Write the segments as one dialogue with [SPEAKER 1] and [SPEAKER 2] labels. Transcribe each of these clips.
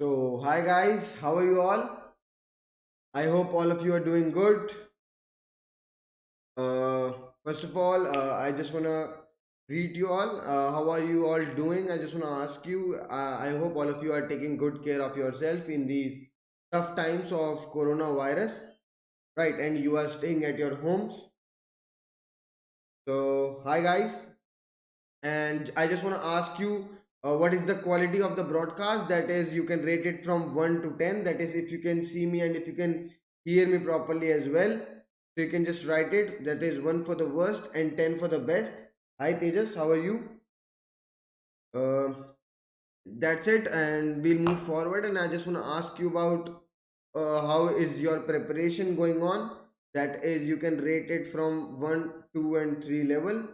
[SPEAKER 1] So, hi guys, how are you all? I hope all of you are doing good. Uh, First of all, I just want to greet you all. How are you all doing? I just want to ask you. I hope all of you are taking good care of yourself in these tough times of coronavirus, right? And you are staying at your homes. So, hi guys, and I just want to ask you what is the quality of the broadcast. That is, you can rate it from 1 to 10. That is, if you can see me and if you can hear me properly as well. So you can just write it. That is 1 for the worst and 10 for the best. Hi Tejas, how are you? uh, that's it, and we'll move forward, and I just want to ask you about how is your preparation going on. That is, you can rate it from 1, 2 and 3 level,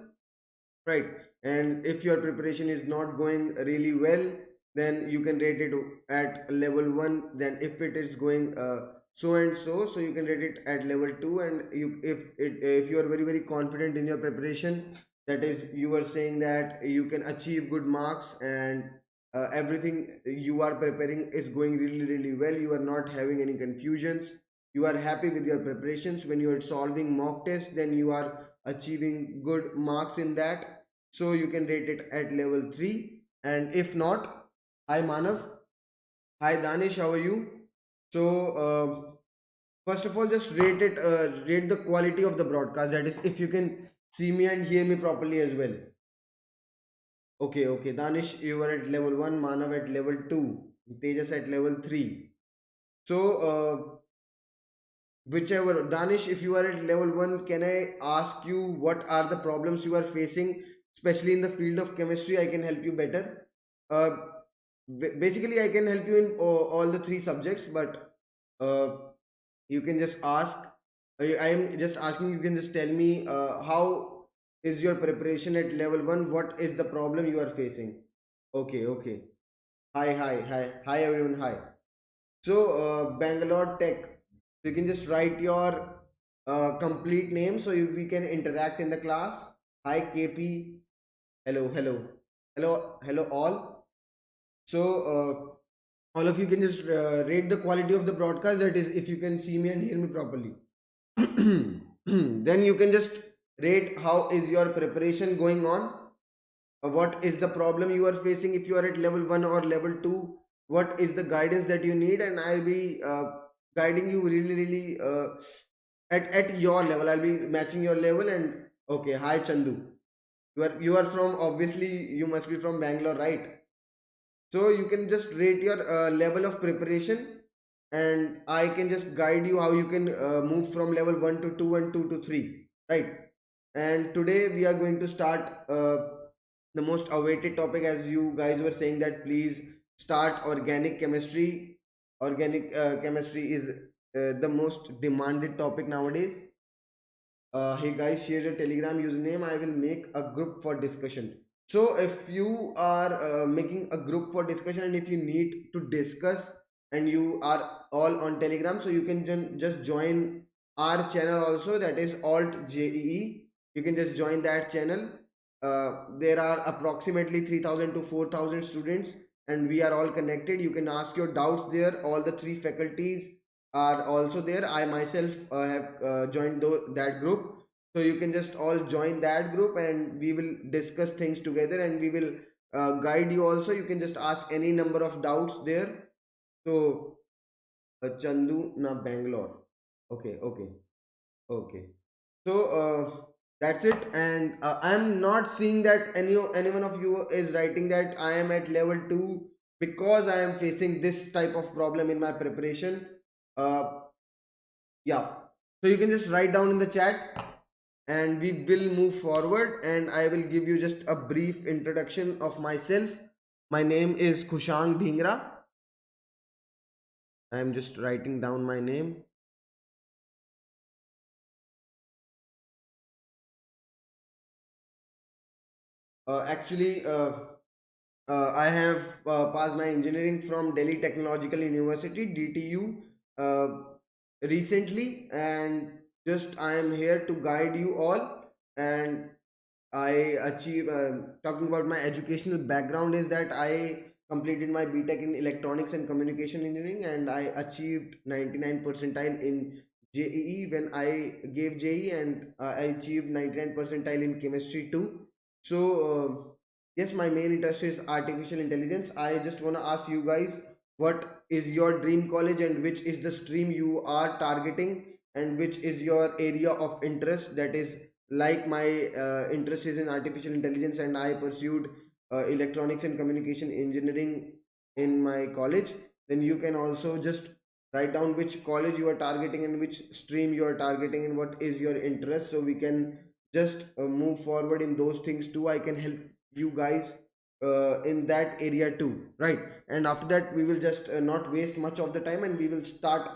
[SPEAKER 1] right? And if your preparation is not going really well, then you can rate it at level 1. Then if it is going so and so, so you can rate it at level 2. And if you are very very confident in your preparation, that is, you are saying that you can achieve good marks, and everything you are preparing is going really really well, you are not having any confusions, you are happy with your preparations, when you are solving mock tests, then you are achieving good marks in that, so you can rate it at level 3. And if not, hi Manav, hi Danish, how are you? So first of all, just rate the quality of the broadcast. That is, if you can see me and hear me properly as well. Okay, Danish, you were at level 1, Manav at level 2, Tejas at level 3. So whichever, Danish, if you are at level 1, can I ask you what are the problems you are facing, especially in the field of chemistry? I can help you better. uh, Basically, I can help you in all the three subjects, but uh, you can just ask. I am just asking, you can just tell me how is your preparation at level 1, what is the problem you are facing. Okay. Hi everyone, hi. So, Bangalore Tech. So you can just write your complete name, so we can interact in the class. Hi KP. Hello all. So all of you can just rate the quality of the broadcast. That is, if you can see me and hear me properly. Then you can just rate how is your preparation going on. What is the problem you are facing if you are at level 1 or level 2. What is the guidance that you need, and I'll be guiding you really really at your level. I'll be matching your level. And okay, hi Chandu, you are from, obviously you must be from Bangalore, right? So you can just rate your level of preparation, and I can just guide you how you can move from level 1 to 2 and 2 to 3, right? And today we are going to start the most awaited topic, as you guys were saying that please start organic chemistry. Organic chemistry is the most demanded topic nowadays. Hey guys, share your Telegram username. I will make a group for discussion. So if you are making a group for discussion, and if you need to discuss, and you are all on Telegram, so you can just join our channel also. That is Alt JEE. You can just join that channel. There are approximately 3,000 to 4,000 students, and we are all connected. You can ask your doubts there. All the three faculties are also there. I myself have joined that group, so you can just all join that group, and we will discuss things together, and we will guide you also. You can just ask any number of doubts there. So Chandu na Bangalore. Okay. So that's it. And I'm not seeing that any one of you is writing that I am at level 2 because I am facing this type of problem in my preparation. uh, yeah, so you can just write down in the chat, and we will move forward, and I will give you just a brief introduction of myself. My name is Khushang Dhingra. I am just writing down my name. Actually, I have passed my engineering from Delhi Technological University (DTU) recently, and just I am here to guide you all. And I achieve talking about my educational background is that I completed my BTech in Electronics and Communication Engineering, and I achieved 99 percentile in JEE when I gave JEE, and I achieved 99 percentile in chemistry too. So yes, my main interest is artificial intelligence. I just want to ask you guys, what is your dream college and which is the stream you are targeting, and which is your area of interest? That is, like my interest is in artificial intelligence, and I pursued electronics and communication engineering in my college. Then you can also just write down which college you are targeting and which stream you are targeting and what is your interest, so we can just move forward in those things too. I can help you guys in that area too, right? And after that, we will just not waste much of the time, and we will start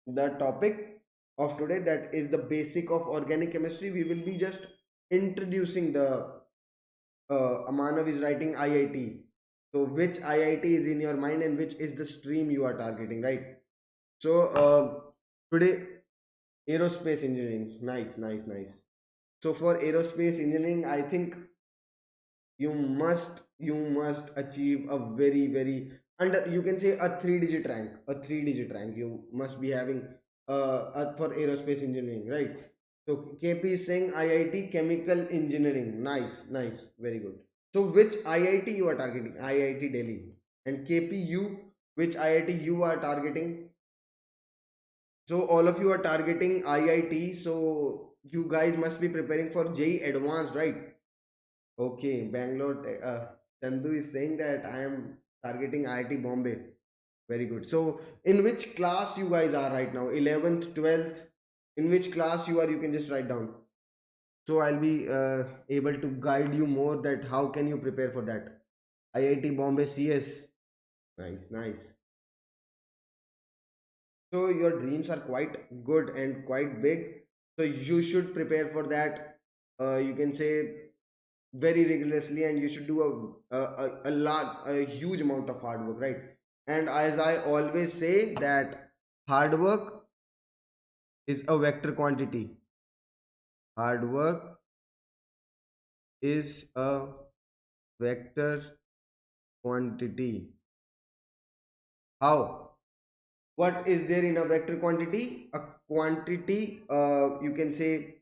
[SPEAKER 1] the topic of today, that is the basic of organic chemistry. We will be just introducing the Amanav is writing IIT. So which IIT is in your mind and which is the stream you are targeting, right? So today, aerospace engineering. Nice, nice, nice. So for aerospace engineering, I think you must achieve a very under, you can say, a three-digit rank. A three-digit rank you must be having for aerospace engineering, right? So KP is saying IIT chemical engineering. Nice, nice, very good. So which IIT you are targeting? IIT Delhi. And KPU, which IIT you are targeting? So all of you are targeting IIT. So you guys must be preparing for JEE Advanced, right? Okay, Bangalore. Chandu is saying that I am targeting IIT Bombay. Very good. So, in which class you guys are right now? 11th, 12th? In which class you are? You can just write down. So, I'll be able to guide you more that how can you prepare for that. IIT Bombay CS. Nice, nice. So, your dreams are quite good and quite big. So, you should prepare for that. You can say very rigorously, and you should do a huge amount of hard work, right? And as I always say, that hard work is a vector quantity. Hard work is a vector quantity. How? What is there in a vector quantity? A quantity, you can say,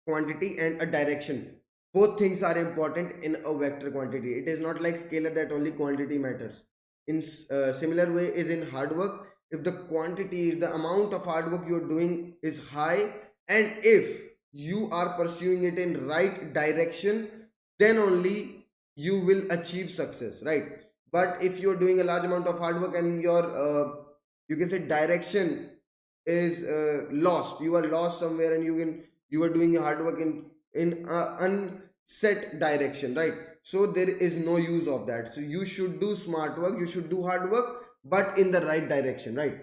[SPEAKER 1] quantity and a direction. Both things are important in a vector quantity. It is not like scalar that only quantity matters. In similar way is in hard work. If the quantity, the amount of hard work you're doing is high, and if you are pursuing it in right direction, then only you will achieve success, right? But if you're doing a large amount of hard work and your you can say direction is lost, you are lost somewhere, and you are doing hard work in a unset direction, right? So there is no use of that. So you should do smart work, you should do hard work, but in the right direction, right?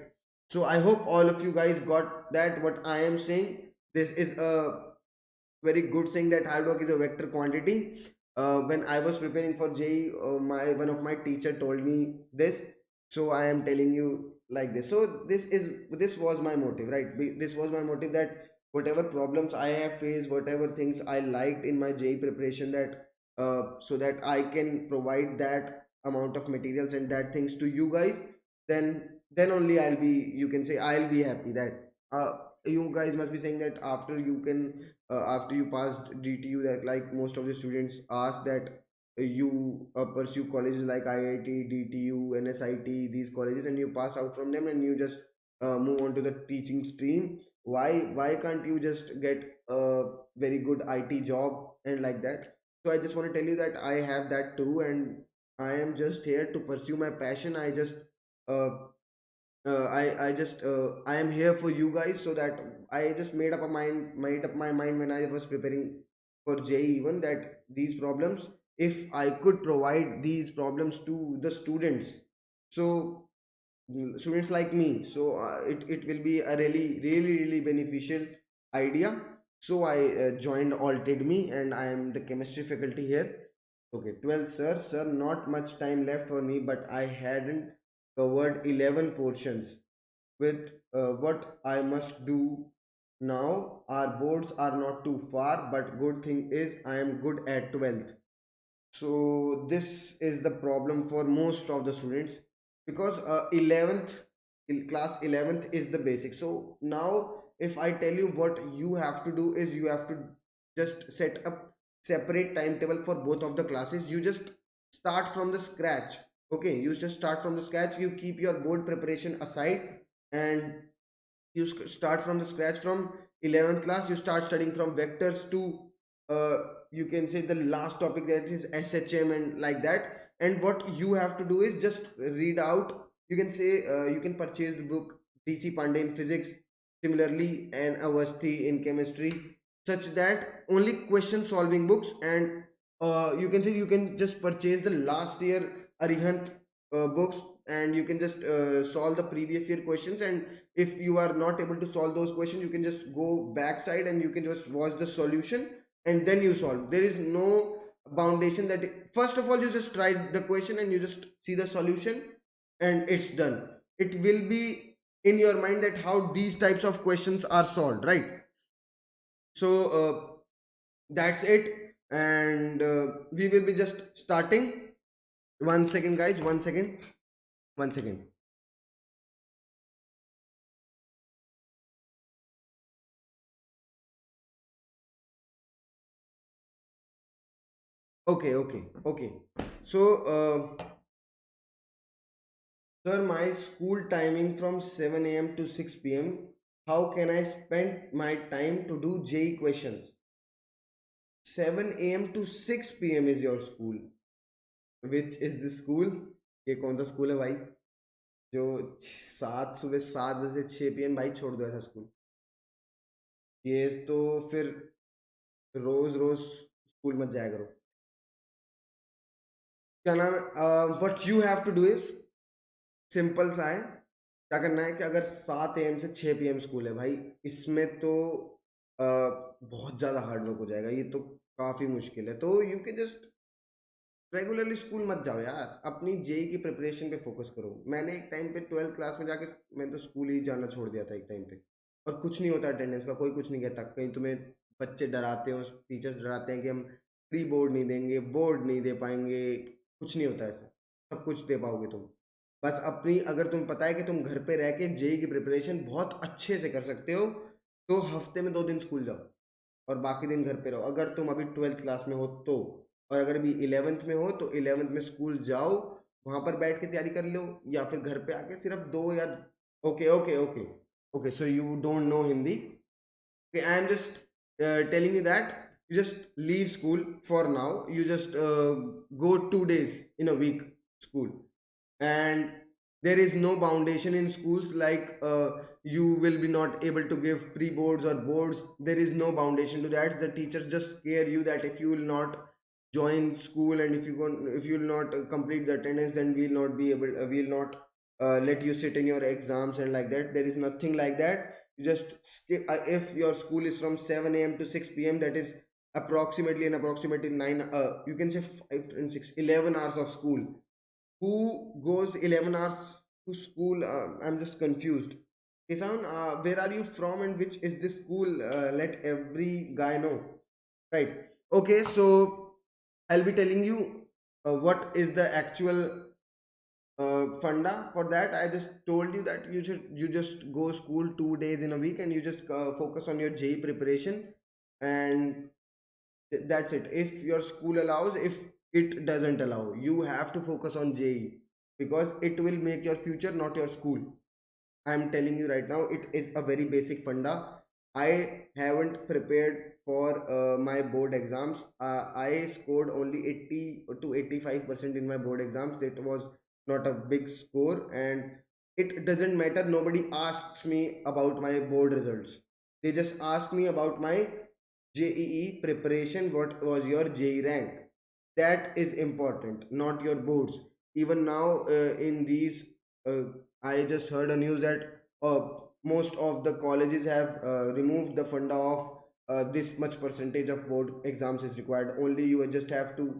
[SPEAKER 1] So I hope all of you guys got that what I am saying. This is a very good saying, that hard work is a vector quantity. When I was preparing for JEE, my one of my teacher told me this, so I am telling you like this. So this was my motive, right? This was my motive, that whatever problems I have faced, whatever things I liked in my JEE preparation, that so that I can provide that amount of materials and that things to you guys, then only I'll be, you can say, I'll be happy that you guys must be saying that after you can after you passed DTU, that like most of the students ask that you pursue colleges like IIT, DTU, NSIT, these colleges, and you pass out from them and you just move on to the teaching stream. Why can't you just get a very good IT job and like that? So I just want to tell you that I have that too, and I am just here to pursue my passion. Uh, I am here for you guys, so that I just made up my mind when I was preparing for JEE, even that these problems, if I could provide these problems to the students, so students like me, so it will be a really beneficial idea. So I joined Altedemy, and I am the chemistry faculty here. Okay, 12, sir, not much time left for me, but I hadn't covered 11 portions with what I must do now. Our boards are not too far, but good thing is I am good at 12th. So this is the problem for most of the students, because 11th class 11th is the basic. So now if I tell you, what you have to do is you have to just set up separate timetable for both of the classes. You just start from the scratch. Okay, you just start from the scratch. You keep your board preparation aside, and you start from the scratch from 11th class. You start studying from vectors to uh, you can say the last topic, that is shm and like that. And what you have to do is just read out, you can say, you can purchase the book DC Pandey in physics, similarly and Avasthi in chemistry, such that only question solving books. And you can say you can just purchase the last year Arihant books, and you can just solve the previous year questions. And if you are not able to solve those questions, you can just go backside and you can just watch the solution, and then you solve. There is no foundation that first of all you just try the question and you just see the solution, and it's done. It will be in your mind that how these types of questions are solved, right? So that's it. And we will be just starting. One second guys, one second, one second. Okay, okay, okay. So sir, my school timing from 7 a.m. to 6 p.m. How can I spend my time to do JEE questions? 7 a.m. to 6 p.m. is your school. Which is the school? ये कौन सा school है भाई? जो सात सुबह 7 बजे से 6 p.m. भाई छोड़ दो ऐसा स्कूल. ये तो फिर रोज रोज स्कूल मत जाया करो. क्या नाम है? What you have to do is simple सा है. क्या करना है कि अगर 7 a.m. से 6 p.m. स्कूल है भाई, इसमें तो बहुत ज़्यादा हार्ड वर्क हो जाएगा. ये तो काफ़ी मुश्किल है. तो you can just regularly school मत जाओ यार, अपनी जेई की प्रिपरेशन पे फोकस करो. मैंने एक टाइम पे 12th क्लास में जाके मैंने तो स्कूल ही जाना छोड़ दिया था एक टाइम पे. और कुछ नहीं होता अटेंडेंस का, कोई कुछ नहीं कहता. कहीं तुम्हें बच्चे डराते हो, टीचर्स डराते हैं कि हम प्री बोर्ड नहीं देंगे, बोर्ड नहीं दे पाएंगे. कुछ नहीं होता ऐसा. सब कुछ दे पाओगे तुम. बस अपनी, अगर तुम्हें पता है कि तुम घर पे रह के जेई की प्रिपरेशन बहुत अच्छे से कर सकते हो, तो हफ्ते में 2 दिन स्कूल जाओ और बाकी दिन घर पे रहो. अगर तुम अभी 12th क्लास में हो तो. और अगर अभी 11th में हो तो 11th में स्कूल जाओ, वहां पर बैठ के तैयारी कर लो, या फिर घर पे आके सिर्फ दो या. Okay okay okay. Okay, so you don't know Hindi. I am just telling you that you just leave school for now. You just go 2 days in a week school. And there is no foundation in schools like you will be not able to give pre boards or boards. There is no foundation to that. The teachers just scare you that if you will not join school, and if you will not complete the attendance, then we will not be able, we will not let you sit in your exams and like that. There is nothing like that. You just skip. If your school is from 7 a.m. to 6 p.m., that is approximately 9, you can say 5 and 6, 11 hours of school. Who goes 11 hours to school? I'm just confused. Kisan, where are you from and which is this school? Let every guy know. Right. Okay, so I'll be telling you what is the actual funda for that. I just told you that you just go school 2 days in a week, and you just focus on your JEE preparation, and that's it. If your school allows, if it doesn't allow, you have to focus on JEE, because it will make your future, not your school. I'm telling you right now, it is a very basic funda. I haven't prepared for my board exams. I scored only 80 to 85% in my board exams. That was not a big score, and it doesn't matter. Nobody asks me about my board results. They just ask me about my JEE preparation. What was your JEE rank? That is important, not your boards. Even now, in these, uh, I just heard a news that most of the colleges have removed the funda of this much percentage of board exams is required. Only you just have to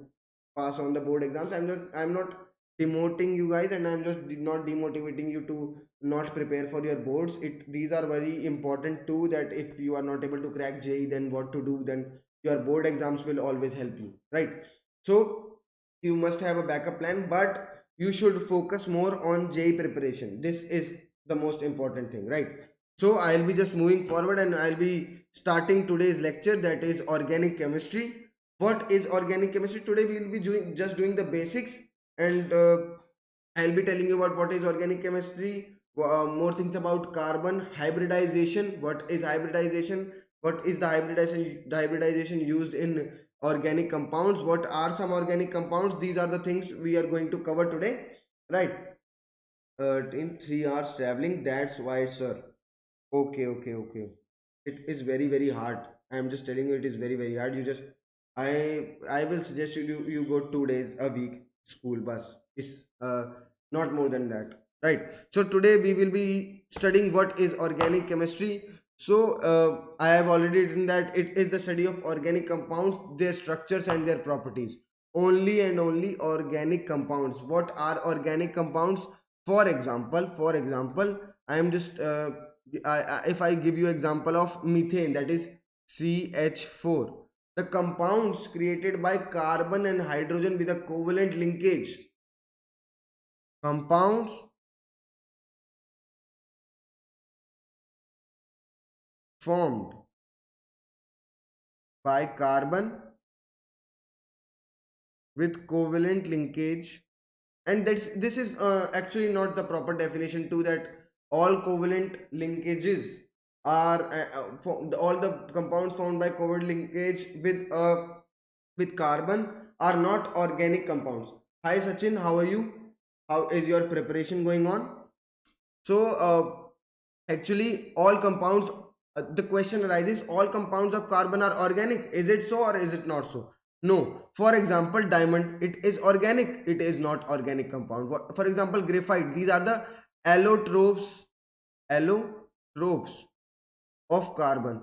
[SPEAKER 1] pass on the board exams. I'm not demoting you guys, and I'm just not demotivating you to not prepare for your boards. These are very important too. That if you are not able to crack JEE, then what to do? Then your board exams will always help you, right? So you must have a backup plan, but you should focus more on JEE preparation. This is the most important thing, right? So I'll be just moving forward and I'll be starting today's lecture, that is organic chemistry. What is organic chemistry? Today we will be doing the basics, and I'll be telling you about what is organic chemistry, more things about carbon hybridization. What is hybridization? What is the hybridization used in organic compounds? What are some organic compounds? These are the things we are going to cover today, right? In 3 hours traveling. That's why, sir. Okay, okay, okay. It is very, very hard. I am just telling you, it is very, very hard. You just, I will suggest you go 2 days a week school bus. Is not more than that, right? So today we will be studying what is organic chemistry. So I have already written that it is the study of organic compounds, their structures and their properties. Only and only organic compounds. What are organic compounds? For example, I am just if I give you example of methane, that is CH4, the compounds created by carbon and hydrogen with a covalent linkage. Compounds formed by carbon with covalent linkage, and this is actually not the proper definition too, that all covalent linkages are all the compounds formed by covalent linkage with carbon are not organic compounds. Hi Sachin, how are you? How is your preparation going on? So actually all compounds, the question arises, all compounds of carbon are organic. Is it so or is it not so? No. For example, diamond, it is organic, it is not organic compound. For example, graphite, these are the allotropes, allotropes of carbon,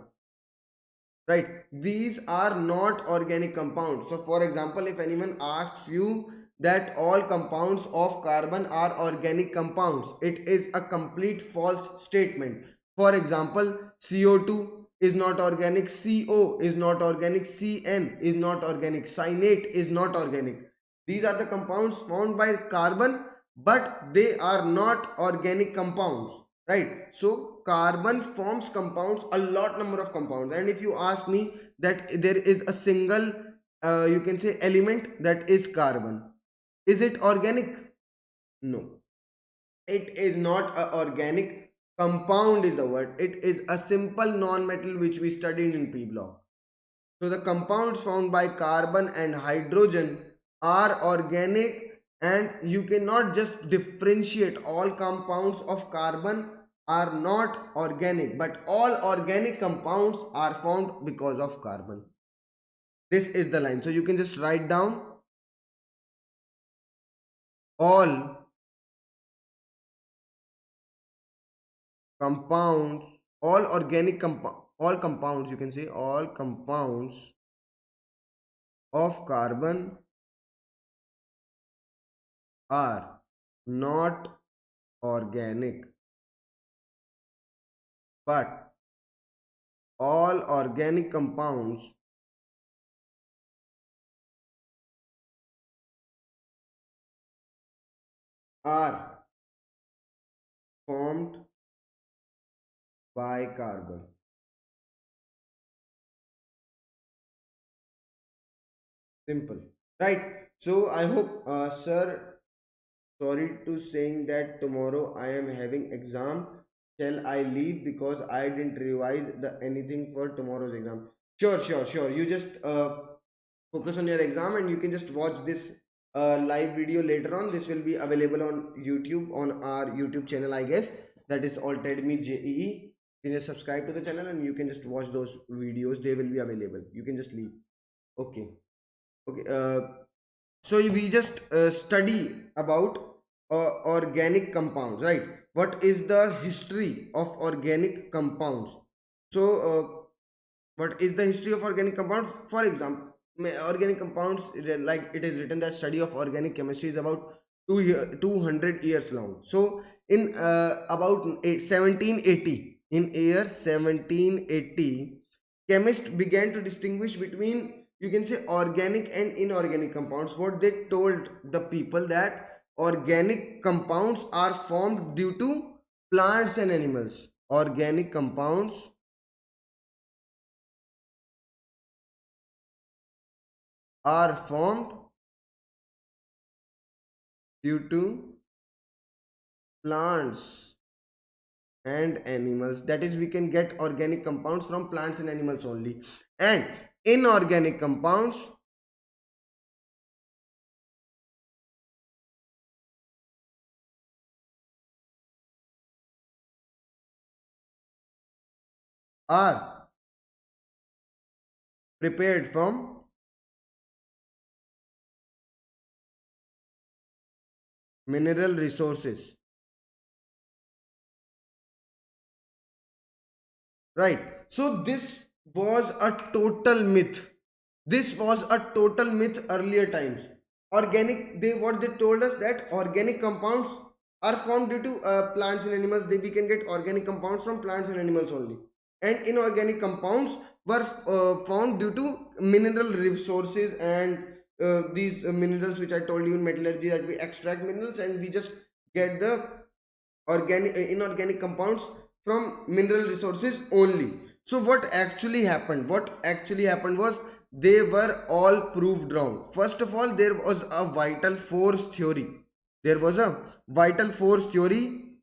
[SPEAKER 1] right? These are not organic compounds. So for example, if anyone asks you that all compounds of carbon are organic compounds, it is a complete false statement. For example, CO2 is not organic, CO is not organic, CN is not organic, cyanate is not organic. These are the compounds formed by carbon, but they are not organic compounds, right? So carbon forms compounds, a lot number of compounds, and if you ask me that there is a single you can say element, that is carbon, is it organic? No, it is not a organic compound is the word. It is a simple non-metal which we studied in P block. So the compounds found by carbon and hydrogen are organic, and you cannot just differentiate. All compounds of carbon are not organic, but all organic compounds are found because of carbon. This is the line. So you can just write down all compounds, all organic compounds, all compounds, you can say all compounds of carbon are not organic, but all organic compounds are formed by carbon. Simple, right? So I hope, sir, sorry to saying that tomorrow I am having exam. Shall I leave because I didn't revise the anything for tomorrow's exam? Sure, sure, sure. You just focus on your exam and you can just watch this live video later on. This will be available on YouTube, on our YouTube channel, I guess, that is Altedemy JEE. You can just subscribe to the channel and you can just watch those videos. They will be available. You can just leave. Okay, okay. So we just study about organic compounds, right? What is the history of organic compounds? So what is the history of organic compounds? For example, organic compounds, like it is written that study of organic chemistry is about 200 years long. So in about 1780, in year 1780, chemists began to distinguish between you can say organic and inorganic compounds. What they told the people that organic compounds are formed due to plants and animals. Organic compounds are formed due to plants and animals. That is, we can get organic compounds from plants and animals only. And inorganic compounds are prepared from mineral resources. Right. So this was a total myth. This was a total myth earlier times. Organic, they what they told us that organic compounds are formed due to plants and animals. We can get organic compounds from plants and animals only. And inorganic compounds were found due to mineral resources and these minerals which I told you in metallurgy, that we extract minerals and we just get the organic inorganic compounds from mineral resources only. So what actually happened was they were all proved wrong. First of all, there was a vital force theory. There was a vital force theory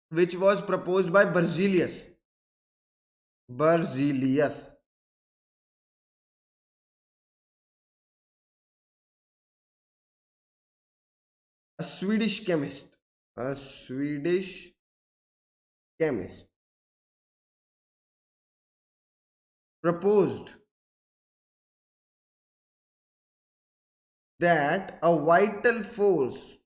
[SPEAKER 1] which was proposed by Berzelius, a Swedish chemist, a Swedish chemist proposed that a vital force,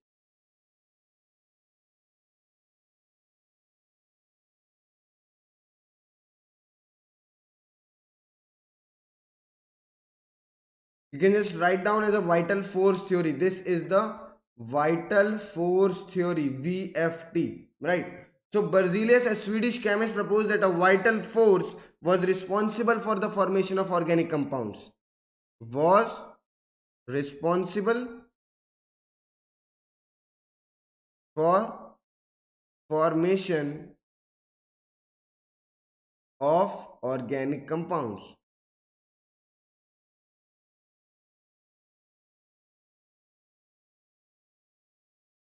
[SPEAKER 1] you can just write down as a vital force theory. This is the vital force theory, VFT, right? So Berzelius, a Swedish chemist, proposed that a vital force was responsible for the formation of organic compounds. Was responsible for formation of organic compounds.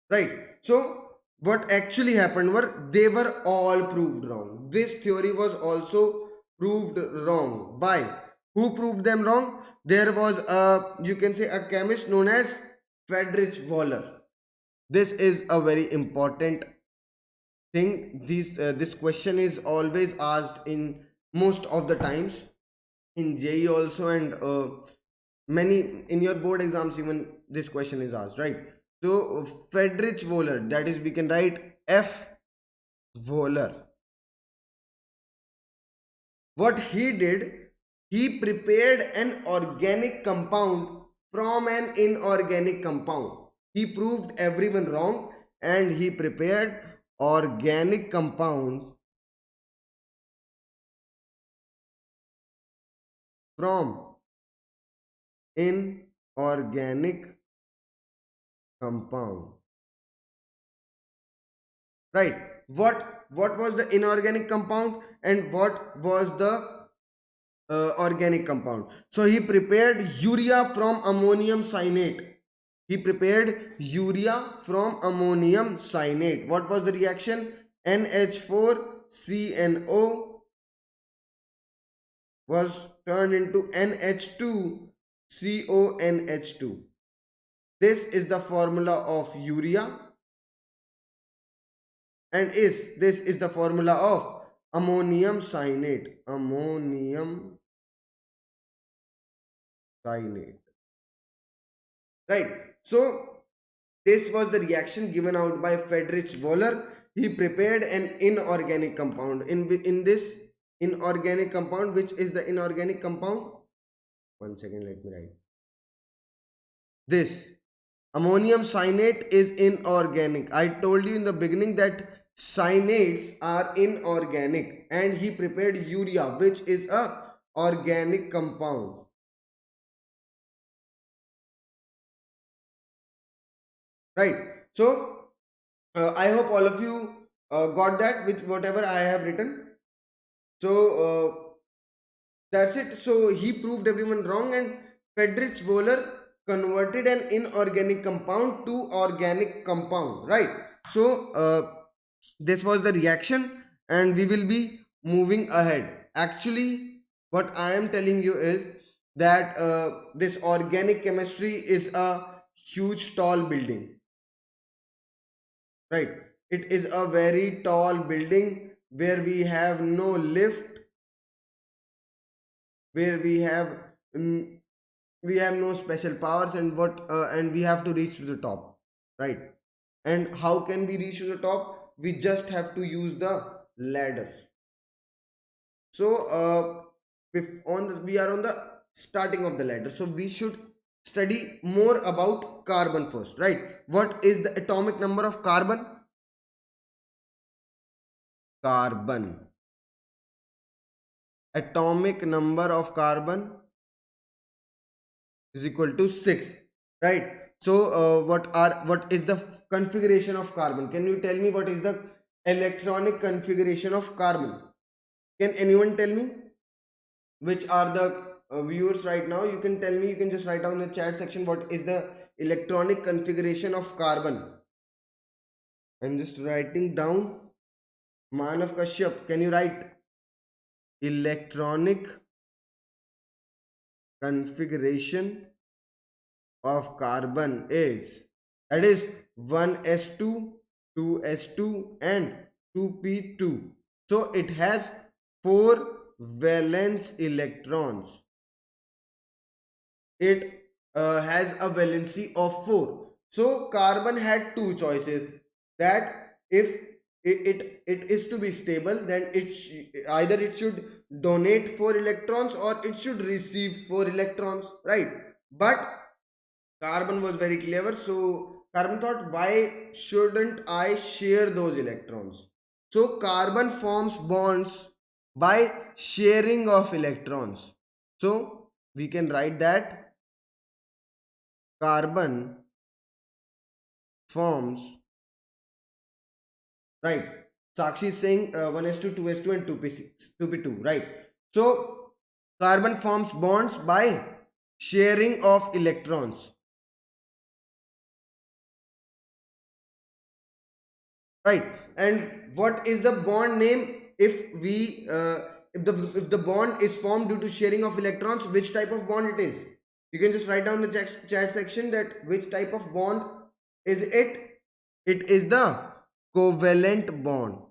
[SPEAKER 1] Right. So what actually happened were they were all proved wrong. This theory was also proved wrong. By who proved them wrong? There was a, you can say, a chemist known as Friedrich Wöhler. This is a very important thing. This question is always asked in most of the times in JEE also, and many in your board exams even this question is asked, right? So Friedrich Wöhler, that is, we can write F Wöhler. What he did, he prepared an organic compound from an inorganic compound. He proved everyone wrong and he prepared organic compound from inorganic compound. Right. What was the inorganic compound and what was the organic compound? So he prepared urea from ammonium cyanate. He prepared urea from ammonium cyanate. What was the reaction? NH4CNO was turned into NH2CONH2. This is the formula of urea, and this is the formula of ammonium cyanate. Ammonium cyanate. Right. So this was the reaction given out by Friedrich Wöhler. He prepared an inorganic compound. In this inorganic compound, which is the inorganic compound? One second, let me write. This ammonium cyanate is inorganic. I told you in the beginning that cyanates are inorganic, and he prepared urea, which is a organic compound. right? So I hope all of you got that with whatever I have written. So that's it. So he proved everyone wrong, and Friedrich Wöhler converted an inorganic compound to organic compound, right? So this was the reaction, and we will be moving ahead. Actually, what I am telling you is that this organic chemistry is a huge tall building, right? It is a very tall building where we have no lift, where mm, we have no special powers, and what and we have to reach to the top, right? And how can we reach to the top? We just have to use the ladders. So if we are on the starting of the ladder, so we should study more about carbon first, right? What is the atomic number of carbon? Carbon, atomic number of carbon is equal to 6, right? So what is the configuration of carbon? Can you tell me what is the electronic configuration of carbon? Can anyone tell me? Which are the viewers right now, you can tell me, you can just write down in the chat section what is the electronic configuration of carbon. I'm just writing down. Manav Kashyap, can you write electronic configuration of carbon is, that is 1s2, 2s2 and 2p2. So it has 4 valence electrons. It has a valency of 4. So carbon had two choices, that if it is to be stable, then either it should donate 4 electrons or it should receive 4 electrons, right? But carbon was very clever, so carbon thought, why shouldn't I share those electrons? So carbon forms bonds by sharing of electrons. So we can write that carbon forms, right? Sakshi is saying 1s2, 2s2 and 2p6, 2p2, right? So carbon forms bonds by sharing of electrons, right? And what is the bond name? If the bond is formed due to sharing of electrons, which type of bond it is? You can just write down in the chat section that which type of bond is it. It is the covalent bond.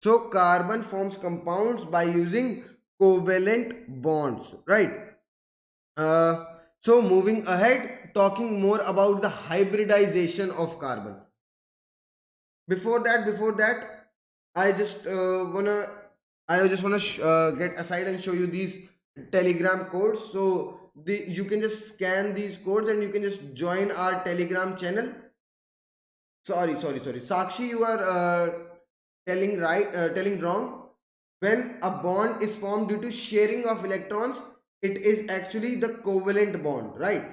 [SPEAKER 1] So carbon forms compounds by using covalent bonds, right? uh, so moving ahead, talking more about the hybridization of carbon. Before that, I just get aside and show you these telegram codes. So you can just scan these codes and you can just join our telegram channel. Sorry, Sakshi, you are telling wrong. When a bond is formed due to sharing of electrons, it is actually the covalent bond, right?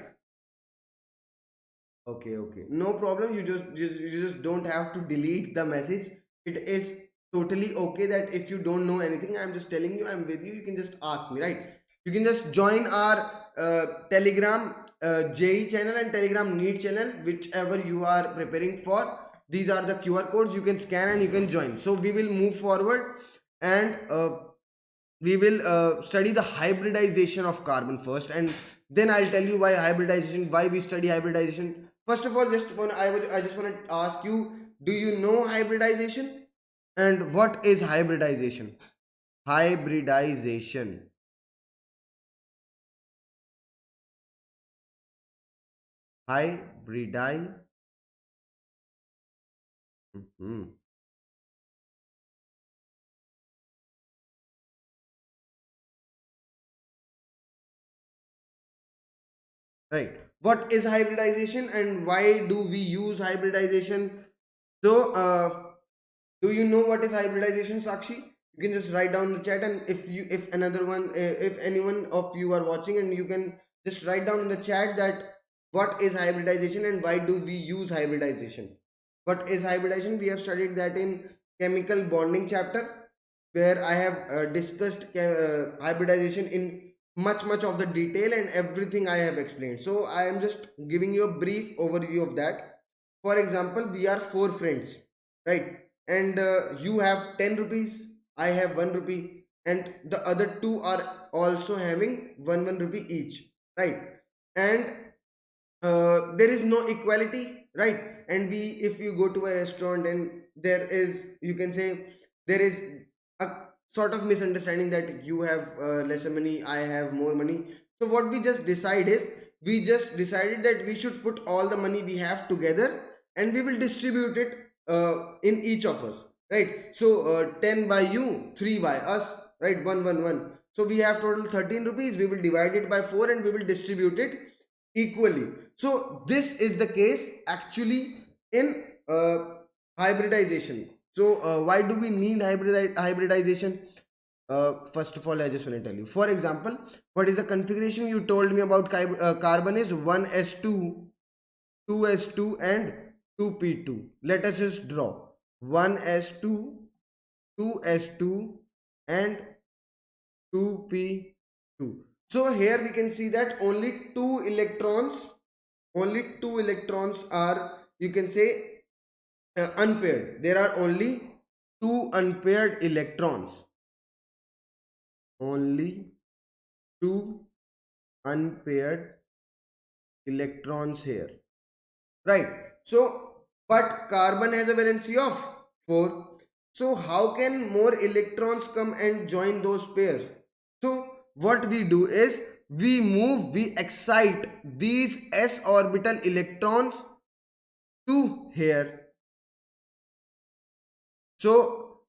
[SPEAKER 1] Okay, no problem. You just don't have to delete the message. It is totally okay that if you don't know anything, I'm just telling you, I'm with you. You can just ask me, right? You can just join our Telegram JE channel and Telegram NEET channel, whichever you are preparing for. These are the QR codes you can scan and you can join. So we will move forward, and we will study the hybridization of carbon first, and then I'll tell you why we study hybridization. First of all, I just want to ask you, do you know hybridization? And what is hybridization? Hybridization. Hybridize. Mhm. Right. What is hybridization and why do we use hybridization? So, do you know what is hybridization, Sakshi? You can just write down in the chat, and if anyone of you are watching, and you can just write down in the chat that what is hybridization and why do we use hybridization. What is hybridization? We have studied that in chemical bonding chapter, where I have discussed hybridization in much of the detail, and everything I have explained. So I am just giving you a brief overview of that. For example, we are four friends, right? And you have 10 rupees, I have 1 rupee, and the other two are also having 1 rupee each, right? And there is no equality, right? And we, if you go to a restaurant and there is, you can say, there is a sort of misunderstanding that you have lesser money, I have more money. So what we just decide is, we just decided that we should put all the money we have together and we will distribute it in each of us, right? So 10 by you, 3 by us, right? 1 1 1. So we have total 13 rupees, we will divide it by 4 and we will distribute it equally. So this is the case actually in hybridization. So why do we need hybridization? First of all, I just want to tell you. For example, what is the configuration you told me about carbon is 1s2, 2s2 and 2p2. Let us just draw 1s2, 2s2 and 2p2. So here we can see that only two electrons are, you can say, unpaired. There are only two unpaired electrons. Only two unpaired electrons here, right? So but carbon has a valency of 4. So how can more electrons come and join those pairs? So what we do is, we excite these s orbital electrons to here. So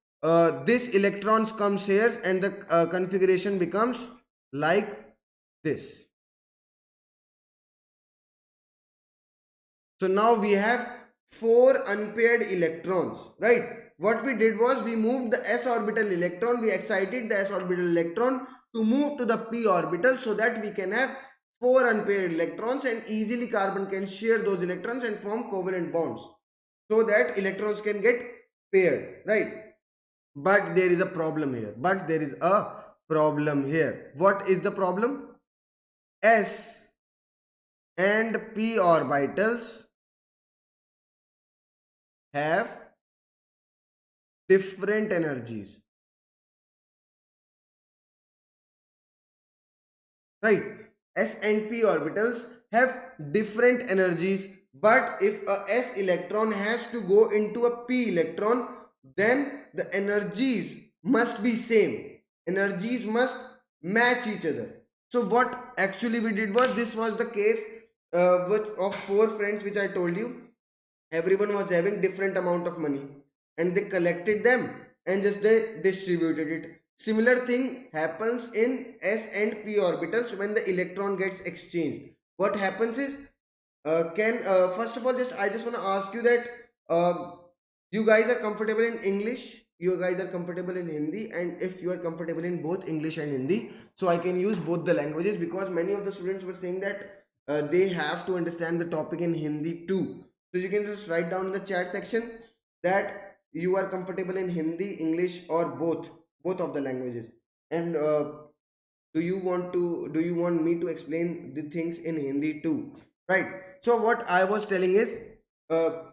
[SPEAKER 1] this electrons comes here and the configuration becomes like this. So now we have 4 unpaired electrons, right? What we did was, we moved the s orbital electron, we excited the s orbital electron to move to the p orbital, so that we can have 4 unpaired electrons, and easily carbon can share those electrons and form covalent bonds, so that electrons can get paired, right? But there is a problem here. What is the problem? S and p orbitals have different energies, right? S and p orbitals have different energies, but if a s electron has to go into a p electron, then the energies must be same. Energies must match each other. So what actually we did was, this was the case of 4 friends which I told you. Everyone was having different amount of money, and they collected them and just they distributed it. Similar thing happens in s and p orbitals when the electron gets exchanged. What happens is, can first of all, just I just want to ask you that, you guys are comfortable in English, you guys are comfortable in Hindi, and if you are comfortable in both English and Hindi, so I can use both the languages, because many of the students were saying that they have to understand the topic in Hindi too. So you can just write down in the chat section that you are comfortable in Hindi, English, or both of the languages. And do you want me to explain the things in Hindi too, right? So what I was telling is, uh,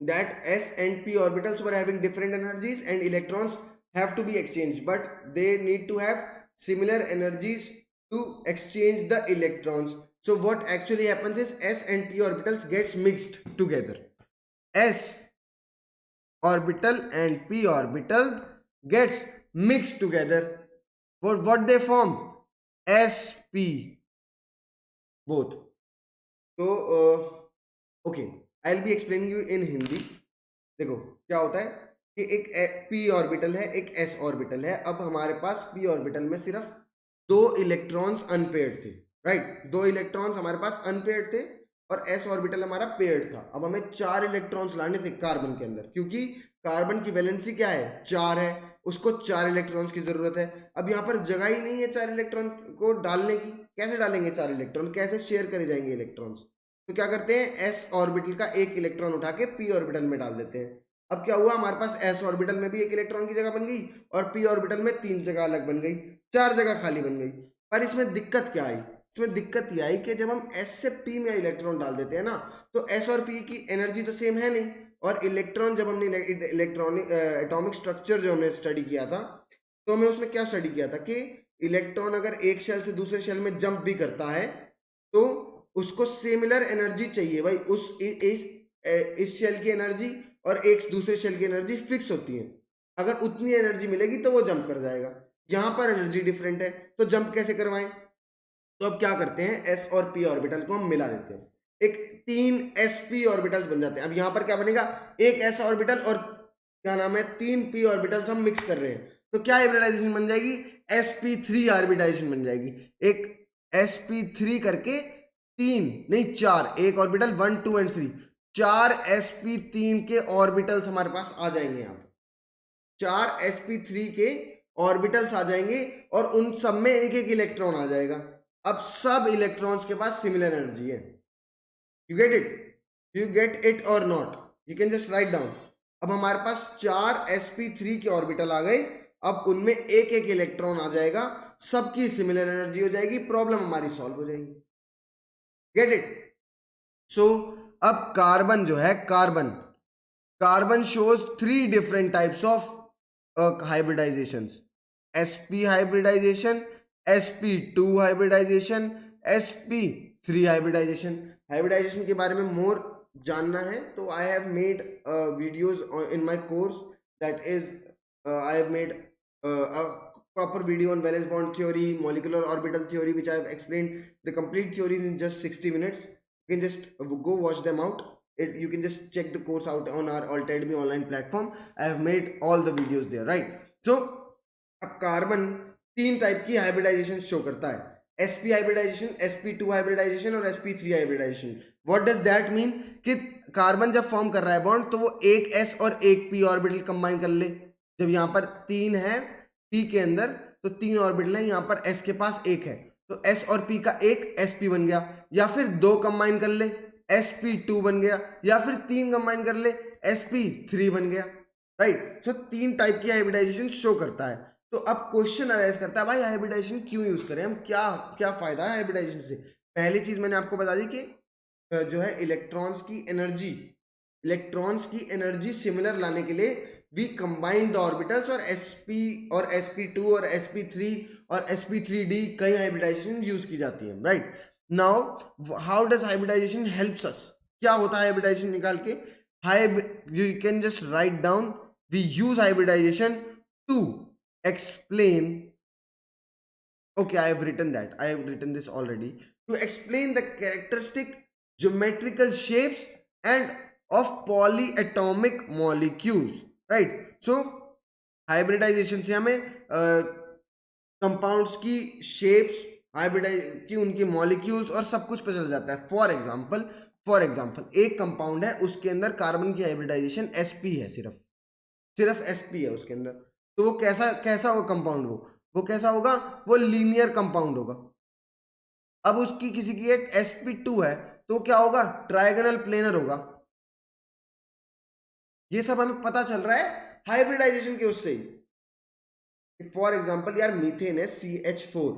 [SPEAKER 1] that s and p orbitals were having different energies and electrons have to be exchanged, but they need to have similar energies to exchange the electrons. So what actually happens is, s and p orbitals gets mixed together. S orbital and p orbital gets mixed together. For what they form? sp, both. So okay, I'll be explaining you in Hindi. देखो क्या होता है कि एक p orbital है, एक s orbital है. अब हमारे पास p ऑर्बिटल में सिर्फ 2 इलेक्ट्रॉन्स अनपेयर्ड थे, राइट? 2 इलेक्ट्रॉन्स हमारे पास अनपेयर्ड थे और s ऑर्बिटल हमारा पेयर्ड था. अब हमें 4 इलेक्ट्रॉन्स लाने थे कार्बन के अंदर, क्योंकि कार्बन की वैलेंसी क्या है? 4 है, उसको 4 इलेक्ट्रॉन्स की जरूरत है. अब यहाँ पर जगह ही नहीं है 4 इलेक्ट्रॉन को डालने की. कैसे डालेंगे 4 इलेक्ट्रॉन? कैसे शेयर करे जाएंगे इलेक्ट्रॉन्स? तो क्या करते हैं, एस ऑर्बिटल का एक इलेक्ट्रॉन उठा के पी ऑर्बिटल में डाल देते हैं। अब क्या हुआ, हमारे पास एस ऑर्बिटल में भी एक इलेक्ट्रॉन की जगह बन गई और पी ऑर्बिटल में 3 जगह अलग बन गई, 4 जगह खाली बन गई। पर इसमें दिक्कत क्या आई, इसमें दिक्कत ये आई कि जब हम एस से पी में इलेक्ट्रॉन डाल देते हैं ना, तो एस और पी की एनर्जी तो सेम है नहीं, और इलेक्ट्रॉन जब हमने इलेक्ट्रॉनिक एटॉमिक स्ट्रक्चर जो हमने स्टडी किया था, तो हमें उसमें क्या स्टडी किया था कि इलेक्ट्रॉन अगर एक शेल से दूसरे शेल में जंप भी करता है तो उसको सिमिलर एनर्जी चाहिए भाई, इस शेल की एनर्जी और एक दूसरे शेल की एनर्जी फिक्स होती है। अगर उतनी एनर्जी मिलेगी तो वो जंप कर जाएगा, यहां पर एनर्जी डिफरेंट है, तो जंप कैसे करवाएं? तो अब क्या करते हैं, एस और पी ऑर्बिटल को हम मिला देते हैं, एक 3 sp ऑर्बिटल्स बन जाते हैं। अब यहां पर क्या बनेगा, एक s ऑर्बिटल और क्या नाम है 3 p ऑर्बिटल्स हम मिक्स कर रहे हैं, तो क्या हाइब्रिडाइजेशन बन जाएगी, sp3 हाइब्रिडाइजेशन बन जाएगी। एक sp3 करके 3 नहीं 4, एक ऑर्बिटल 1 2 एंड 3, 4 sp3 के ऑर्बिटल्स हमारे पास आ जाएंगे। यहाँ 4 sp3 के ऑर्बिटल्स आ जाएंगे और उन सब में एक एक इलेक्ट्रॉन आ जाएगा। अब सब इलेक्ट्रॉन्स के पास सिमिलर एनर्जी है। You get it, you get it or not, you can just write down. अब हमारे पास 4 sp3 के ऑर्बिटल आ गए, अब उनमें एक एक इलेक्ट्रॉन आ जाएगा, सबकी सिमिलर एनर्जी हो जाएगी, प्रॉब्लम हमारी सॉल्व हो जाएगी। Get it? सो अब कार्बन जो है, carbon shows 3 different types of hybridizations: sp hybridization, sp2 hybridization, sp3 hybridization। hybridization के बारे में मोर जानना है तो I have made videos in my course, that is I have made a proper video on valence bond theory, molecular orbital theory, which I have explained the complete theories in just 60 minutes. You can just go watch them out. You can just check the course out on our Altedemy online platform. I have made all the videos there, right? So अब carbon 3 type की hybridization show करता है, sp hybridization, sp2 hybridization और sp3 hybridization. What does that mean कि carbon जब form कर रहा है बॉन्ड तो वो एक s और एक p ऑर्बिटल कंबाइन कर ले। जब यहाँ पर 3 है p के अंदर तो 3 ऑर्बिटल है, यहाँ पर s के पास एक है, तो s और p का एक sp बन गया, या फिर 2 कंबाइन कर ले sp2 बन गया, या फिर 3 कंबाइन कर ले sp3 बन गया, राइट? सो 3 टाइप की हाइब्रिडाइजेशन शो करता है। तो अब क्वेश्चन अराइज करता है, भाई हाइब्रिडाइजेशन क्यों यूज करें हम, क्या क्या फायदा है हाइब्रिडाइजेशन से? पहली चीज मैंने आपको बता दी कि जो है इलेक्ट्रॉन्स की एनर्जी सिमिलर लाने के लिए वी कंबाइन द ऑर्बिटल्स, और sp और sp2 और sp3 और sp3d कई हाइब्रिडाइजेशन यूज की जाती है, right? Now how does hybridization helps us? क्या होता है हाइब्रिडाइजेशन निकाल के? You can just write down, we use hybridization to explain, okay, I have written that, I have written this already, to explain the characteristic geometrical shapes and of polyatomic molecules, right? So hybridization से हमें compounds की shapes, hybridise की उनकी molecules और सब कुछ पता चल जाता है। फॉर एग्जाम्पल एक कंपाउंड है, उसके अंदर कार्बन की हाइब्रिडाइजेशन sp है, सिर्फ sp है उसके अंदर, तो वो कैसा होगा कंपाउंड, वो कैसा होगा, वो लीनियर कंपाउंड होगा। अब उसकी किसी की एक sp2 है तो क्या होगा, ट्रायगोनल प्लेनर होगा। ये सब हमें पता चल रहा है हाइब्रिडाइजेशन के उससे ही। फॉर एग्जाम्पल यार मीथेन है CH4,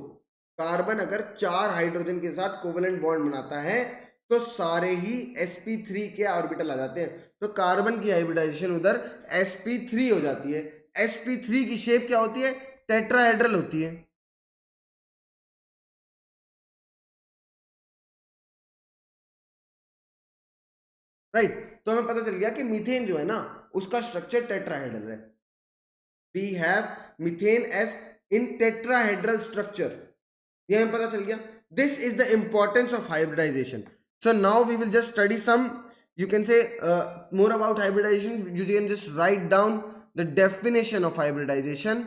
[SPEAKER 1] कार्बन अगर 4 हाइड्रोजन के साथ कोवेलेंट बॉन्ड बनाता है तो सारे ही sp3 के ऑर्बिटल आ जाते हैं, तो कार्बन की हाइब्रिडाइजेशन उधर sp3 हो जाती है। sp3 की शेप क्या होती है, टेट्राहेड्रल होती है, राइट? तो हमें पता चल गया कि मीथेन जो है ना उसका स्ट्रक्चर टेट्राहेड्रल है। We have methane as in tetrahedral structure, ये हमें पता चल गया। This is the importance of hybridization. So now we will just study some, you can say more about hybridization. You can just write down the definition of hybridization.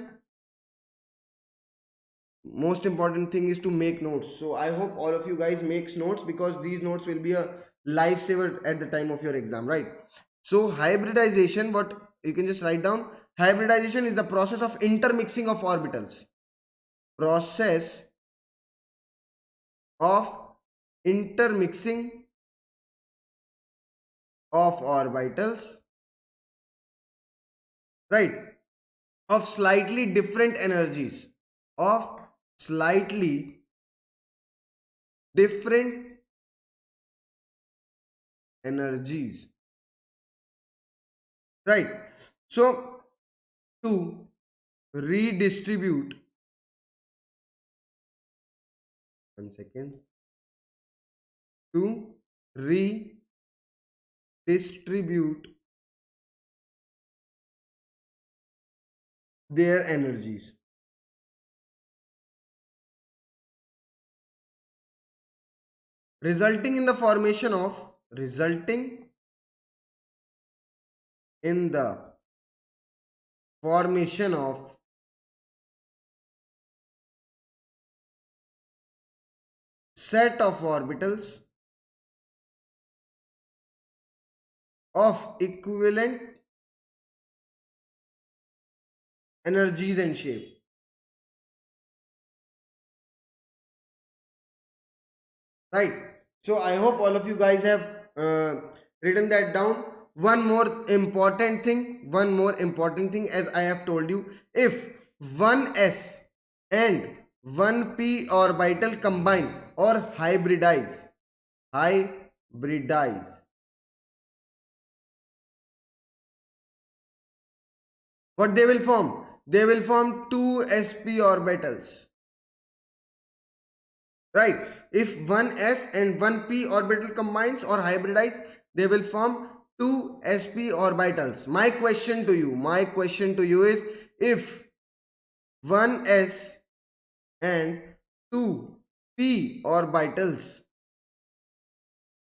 [SPEAKER 1] Most important thing is to make notes, so I hope all of you guys makes notes, because these notes will be a lifesaver at the time of your exam, right? So hybridization, what you can just write down, hybridization is the process of intermixing of orbitals, process of intermixing of orbitals, right, of slightly different energies, of slightly different energies, right. So to redistribute, one second, to redistribute their energies, resulting in the formation of, resulting in the formation of set of orbitals of equivalent energies and shape, right. So I hope all of you guys have written that down. One more important thing, as I have told you, if 1s and 1p orbital combine or hybridize, what they will form? They will form two sp orbitals, right. If 1s and 1p orbital combines or hybridize, they will form two sp orbitals. My question to you is, if 1s and 2p orbitals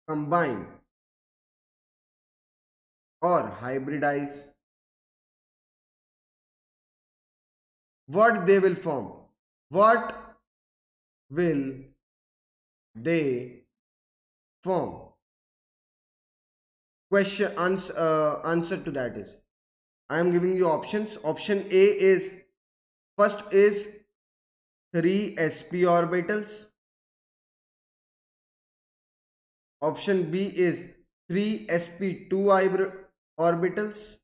[SPEAKER 1] combine or hybridize, what they will form? What will they form? Answer to that is, I am giving you options. Option A is, first is 3 sp orbitals. Option B is 3 sp2 orbitals.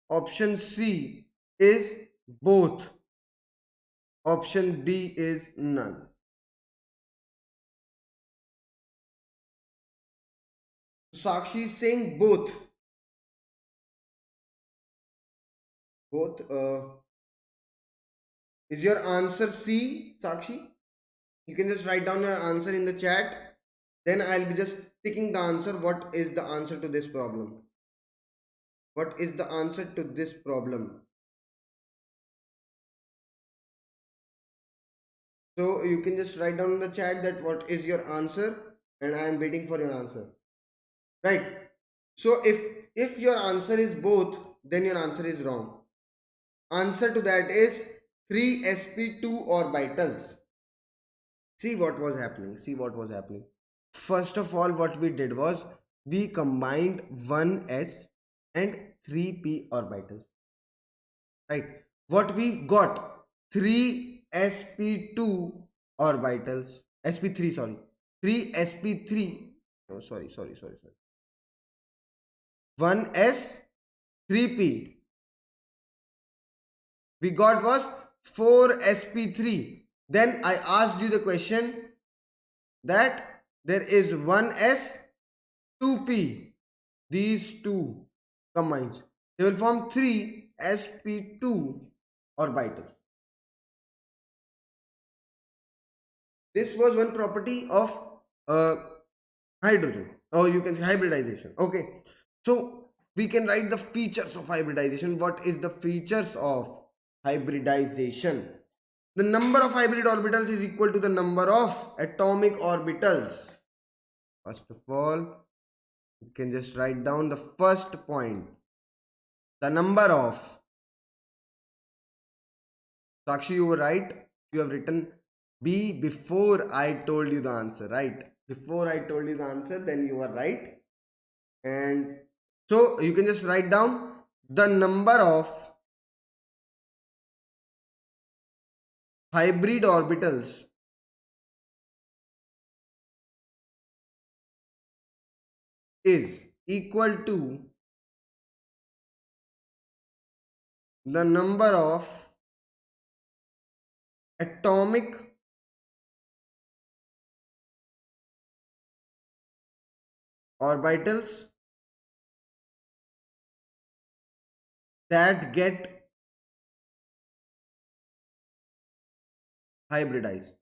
[SPEAKER 1] Option C is both. Option D is none. Sakshi is saying both. Both. Is your answer C, Sakshi? You can just write down your answer in the chat. Then I'll be just picking the answer. What is the answer to this problem? What is the answer to this problem? So you can just write down in the chat that what is your answer, and I am waiting for your answer. Right. So if your answer is both, then your answer is wrong. Answer to that is 3 sp2 orbitals. See what was happening. First of all, what we did was, we combined 1s and 3p orbitals, right. What we got? 3 sp2 orbitals, sp3, sorry, 3 sp3, oh, sorry, 1s, 3p, we got was 4 sp3. Then I asked you the question that there is 1s, 2p, these two combines, they will form 3 sp2 orbitals. This was one property of uh, hydrogen, or you can say hybridization. Okay, so we can write the features of hybridization. What is the features of hybridization? The number of hybrid orbitals is equal to the number of atomic orbitals. First of all, you can just write down the first point, the number of. Sakshi, you were right. You have written B before I told you the answer, right? Before I told you the answer, then you are right. And so you can just write down the number of hybrid orbitals is equal to the number of atomic orbitals that get hybridized,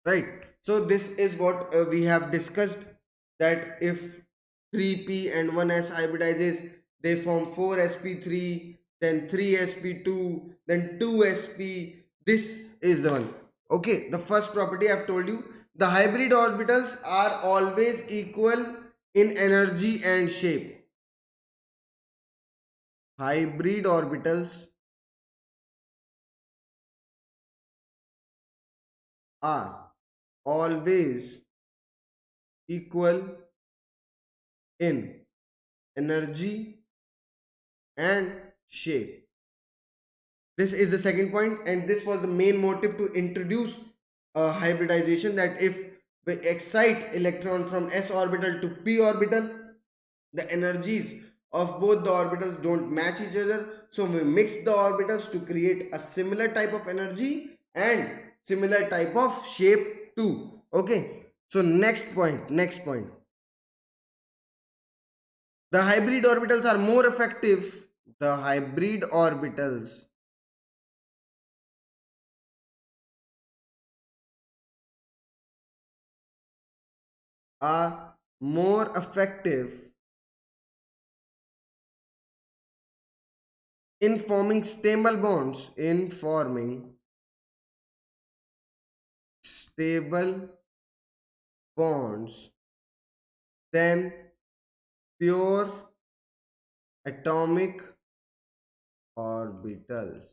[SPEAKER 1] right? So this is what we have discussed, that if 3p and 1s hybridizes, they form 4sp3, then 3sp2, then 2sp. This is the one. Okay, the first property I've told you, the hybrid orbitals are always equal in energy and shape. Hybrid orbitals are always equal in energy and shape. This is the second point, and this was the main motive to introduce hybridization, that if we excite electron from s orbital to p orbital, the energies of both the orbitals don't match each other, so we mix the orbitals to create a similar type of energy and similar type of shape too. Okay, so next point, the hybrid orbitals are more effective. The hybrid orbitals are more effective in forming stable bonds than pure atomic orbitals.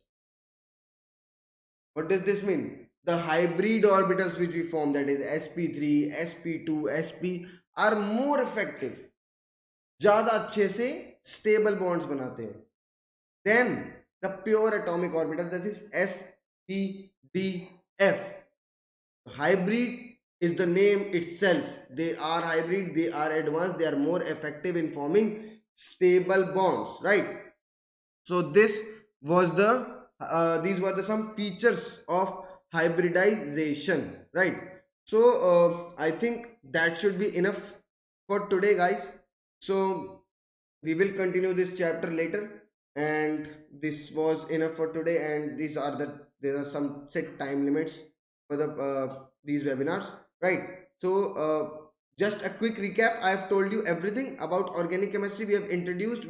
[SPEAKER 1] What does this mean? The hybrid orbitals which we form, that is sp3, sp2, sp, are more effective, ज़्यादा अच्छे से stable bonds बनाते हैं then the pure atomic orbital, that is s, p, d, f. Hybrid is the name itself. They are hybrid, they are advanced, they are more effective in forming stable bonds, right? So this was the these were the some features of hybridization, right? So I think that should be enough for today, guys. So we will continue this chapter later, and this was enough for today, and there are some set time limits for the these webinars, right? So just a quick recap, I have told you everything about organic chemistry. We have introduced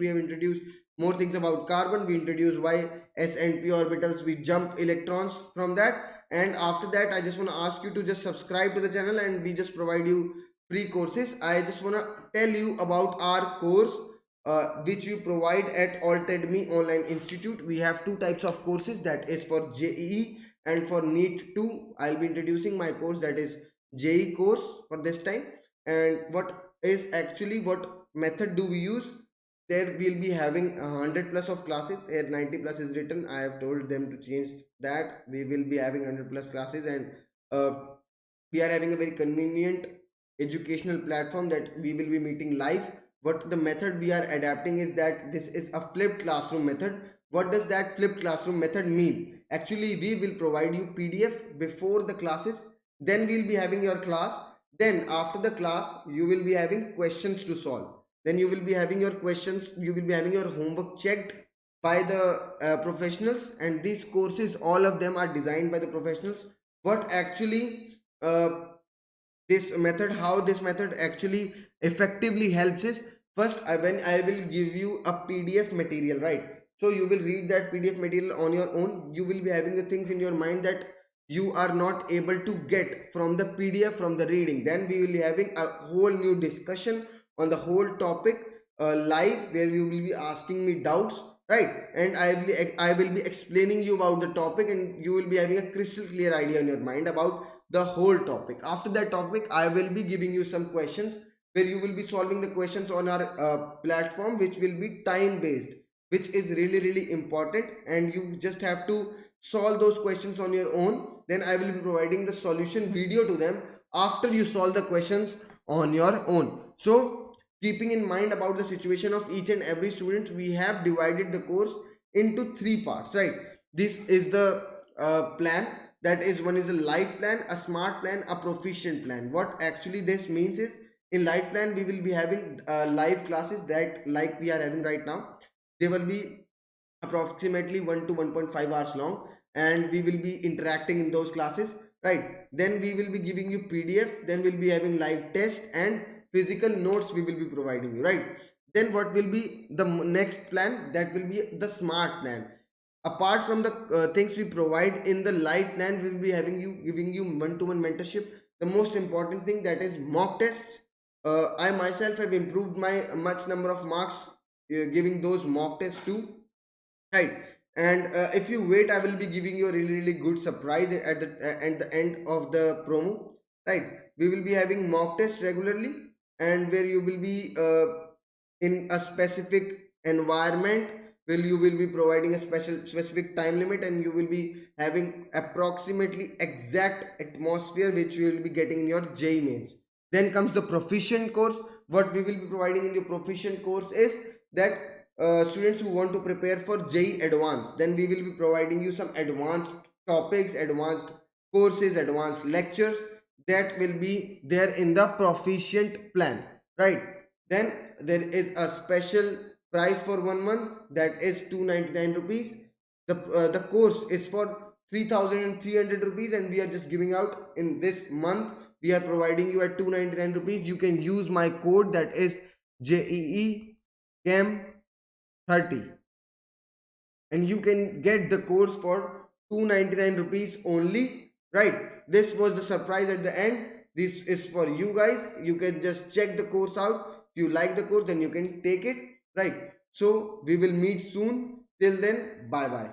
[SPEAKER 1] more things about carbon. We introduced why s and p orbitals, we jump electrons from that, and after that I just want to ask you to just subscribe to the channel, and we just provide you free courses. I just want to tell you about our course which we provide at Altedemy Online Institute. We have two types of courses, that is for JEE and for NEET 2. I'll be introducing my course, that is JEE course for this time. And what method do we use? There we'll be having 100 plus of classes. Here 90 plus is written. I have told them to change that. We will be having 100 plus classes, and uh, we are having a very convenient educational platform that we will be meeting live. What the method we are adapting is that this is a flipped classroom method. What does that flipped classroom method mean? Actually, we will provide you PDF before the classes, then we'll be having your class, then after the class you will be having questions to solve, then you will be having your questions, you will be having your homework checked by the professionals, and these courses, all of them are designed by the professionals. What actually this method, how this method actually effectively helps is, first when I will give you a PDF material, right? So you will read that PDF material on your own. You will be having the things in your mind that you are not able to get from the PDF, from the reading. Then we will be having a whole new discussion on the whole topic live, where you will be asking me doubts, right? And I will be explaining you about the topic, and you will be having a crystal clear idea in your mind about the whole topic. After that topic, I will be giving you some questions, where you will be solving the questions on our platform, which will be time based, which is really important, and you just have to solve those questions on your own. Then I will be providing the solution video to them after you solve the questions on your own. So keeping in mind about the situation of each and every student, we have divided the course into three parts, right? This is the plan, that is, one is a light plan, a smart plan, a proficient plan. What actually this means is, in light plan we will be having live classes that like we are having right now. They will be approximately 1 to 1.5 hours long, and we will be interacting in those classes, right? Then we will be giving you PDF, then we'll be having live test and physical notes we will be providing you, right? Then what will be the next plan? That will be the smart plan. Apart from the things we provide in the light plan, we will be having you giving you one-to-one mentorship. The most important thing, that is mock tests. I myself have improved my much number of marks giving those mock tests too, right? And if you wait, I will be giving you a really good surprise at the end of the promo, right? We will be having mock tests regularly, and where you will be in a specific environment, where you will be providing a specific time limit, and you will be having approximately exact atmosphere which you will be getting in your JEE mains. Then comes the proficient course. What we will be providing in your proficient course is that students who want to prepare for JEE Advanced, then we will be providing you some advanced topics, advanced courses, advanced lectures that will be there in the proficient plan, right? Then there is a special price for 1 month, that is 299 rupees. The course is for 3300 rupees, and we are just giving out in this month, we are providing you at 299 rupees. You can use my code, that is JEE CAM 30, and you can get the course for 299 rupees only, right? This was the surprise at the end. This is for you guys. You can just check the course out. If you like the course, then you can take it, right? So we will meet soon. Till then, bye bye.